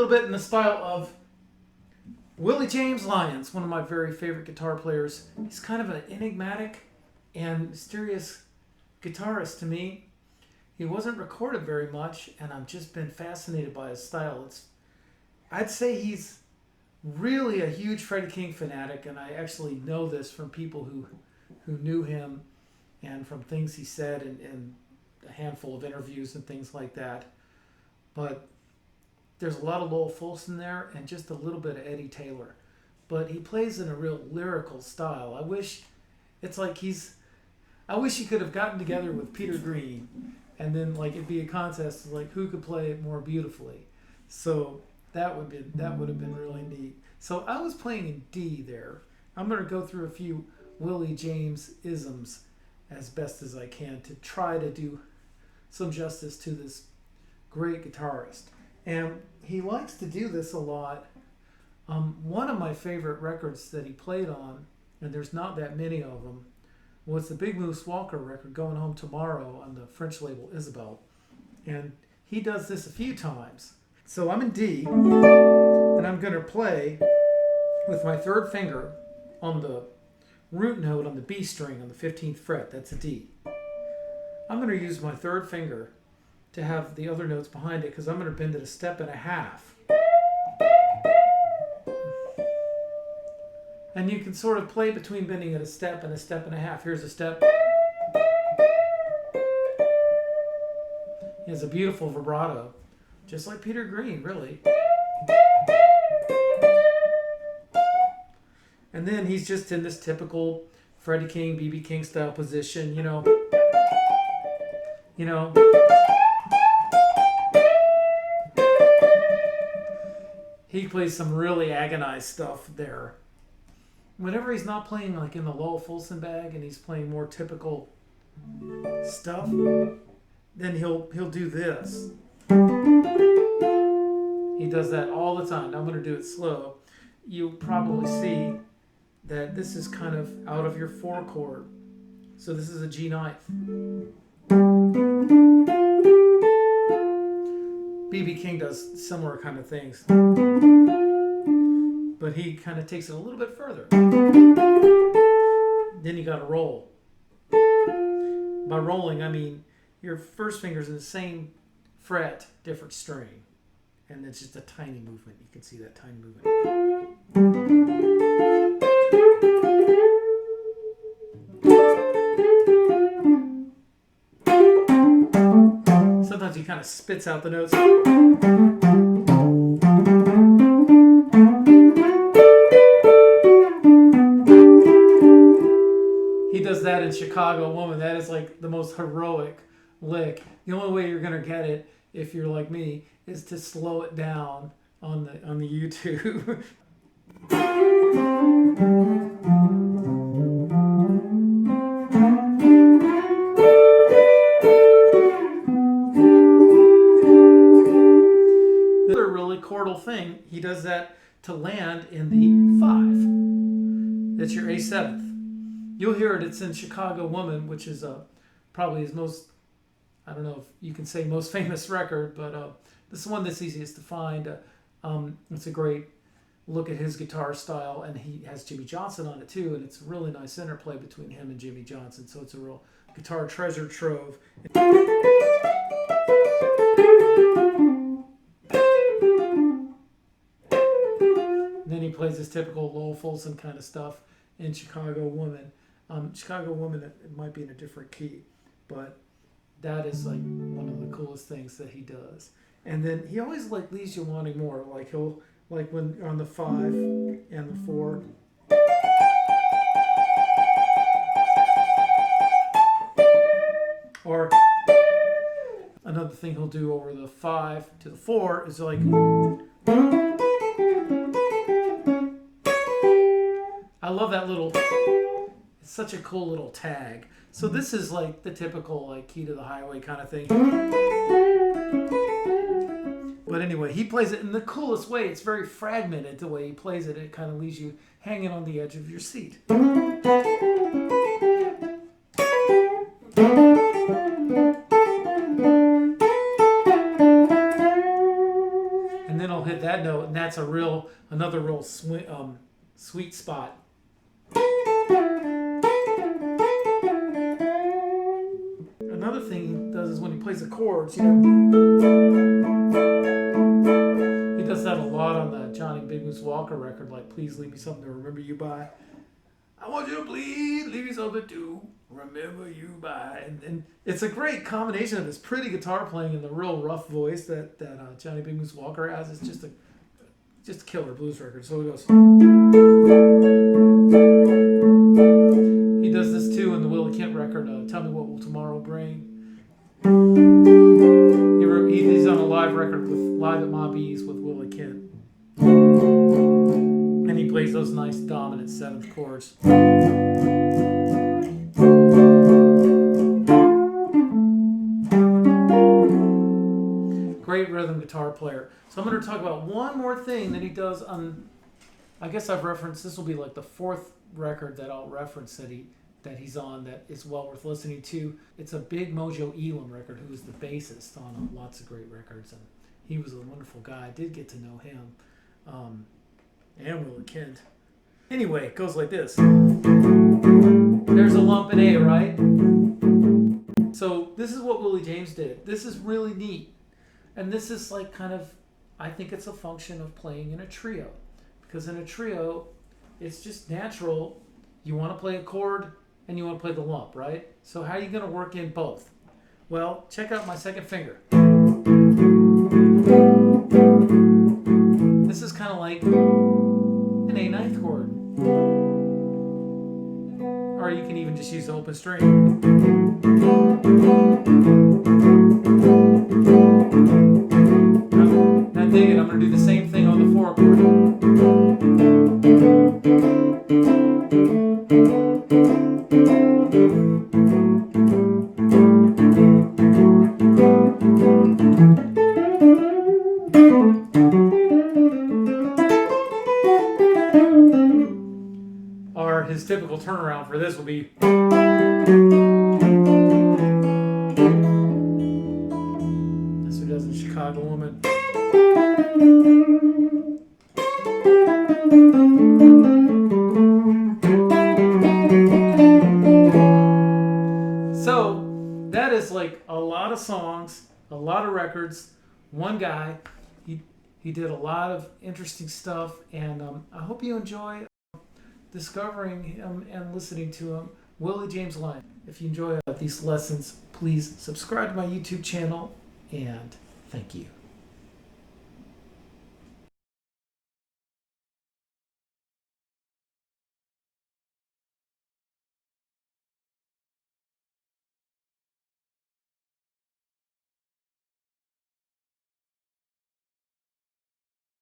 little bit in the style of Willie James Lyons, one of my very favorite guitar players. He's kind of an enigmatic and mysterious guitarist to me. He wasn't recorded very much, and I've just been fascinated by his style. I'd say he's really a huge Freddy King fanatic, and I actually know this from people who knew him and from things he said in a handful of interviews and things like that. But there's a lot of Lowell Fulson there and just a little bit of Eddie Taylor. But he plays in a real lyrical style. I wish he could have gotten together with Peter Green and then it'd be a contest of who could play it more beautifully. So that would have been really neat. So I was playing in D there. I'm going to go through a few Willie James isms as best as I can to try to do some justice to this great guitarist. And he likes to do this a lot. One of my favorite records that he played on, and there's not that many of them, was the Big Moose Walker record, Goin Home Tomorrow, on the French label Isabel. And he does this a few times. So I'm in D, and I'm going to play with my third finger on the root note on the B string on the 15th fret. That's a D. I'm going to use my third finger to have the other notes behind it because I'm going to bend it a step and a half. And you can sort of play between bending it a step and a half. Here's a step. He has a beautiful vibrato, just like Peter Green, really. And then he's just in this typical Freddy King, B.B. King style position, you know. He plays some really agonized stuff there. Whenever he's not playing in the Lowell Fulson bag and he's playing more typical stuff, then he'll do this. He does that all the time. Now I'm going to do it slow. You'll probably see that this is kind of out of your 4 chord. So this is a G ninth. B.B. King does similar kind of things. But he kind of takes it a little bit further. Then you got to roll. By rolling, I mean your first finger's in the same fret, different string. And it's just a tiny movement. You can see that tiny movement. Sometimes he kind of spits out the notes. He does that in Chicago Woman. That is the most heroic lick. The only way you're going to get it, if you're like me, is to slow it down on the YouTube. Another really chordal thing, he does that to land in the 5. That's your A7th. You'll hear it. It's in Chicago Woman, which is probably his most, I don't know if you can say most famous record, but this is one that's easiest to find. It's a great look at his guitar style, and he has Jimmy Johnson on it too, and it's a really nice interplay between him and Jimmy Johnson, so it's a real guitar treasure trove. Then he plays his typical Lowell Fulson kind of stuff in Chicago Woman. Chicago Woman, it might be in a different key, but that is one of the coolest things that he does. And then he always leaves you wanting more. He'll when on the 5 and the 4. Or another thing he'll do over the 5 to the 4 is I love that little. It's such a cool little tag. So this is the typical Key to the Highway kind of thing. But anyway, he plays it in the coolest way. It's very fragmented the way he plays it. It kind of leaves you hanging on the edge of your seat. And then I'll hit that that's another real sweet spot. Another thing he does is when he plays the chords, he does that a lot on the Johnny Big Moose Walker record, like Please Leave Me Something to Remember You By. I want you to please leave me something to remember you by. And it's a great combination of his pretty guitar playing and the real rough voice that Johnny Big Moose Walker has. It's just a killer blues record. So he goes. He does this too in the Willie Kent record, Tell Me What Will Tomorrow Bring. He's on a live record live at Ma Bea's with Willie Kent. And he plays those nice dominant seventh chords. Great rhythm guitar player. So I'm going to talk about one more thing that he does on, I guess I've referenced, this will be like the fourth record that I'll reference that he's on that is well worth listening to. It's a big Mojo Elem record, who is the bassist on lots of great records, and he was a wonderful guy. I did get to know him, and Willie Kent. Anyway, it goes like this. There's a lump in A, right? So this is what Willie James did. This is really neat, and this is like kind of, I think it's a function of playing in a trio, because in a trio, it's just natural. You want to play a chord and you want to play the lump, right? So how are you going to work in both? Well, check out my second finger. This is kind of like an A ninth chord. Or you can even just use the open string. Now dig it, I'm going to do the same thing on the 4 chord. Or his typical turnaround for this will be. That's who does in Chicago Woman. So that is like a lot of songs, a lot of records, one guy. He did a lot of interesting stuff, and I hope you enjoy discovering him and listening to him. Willie James Lyons. If you enjoy these lessons, please subscribe to my YouTube channel, and thank you.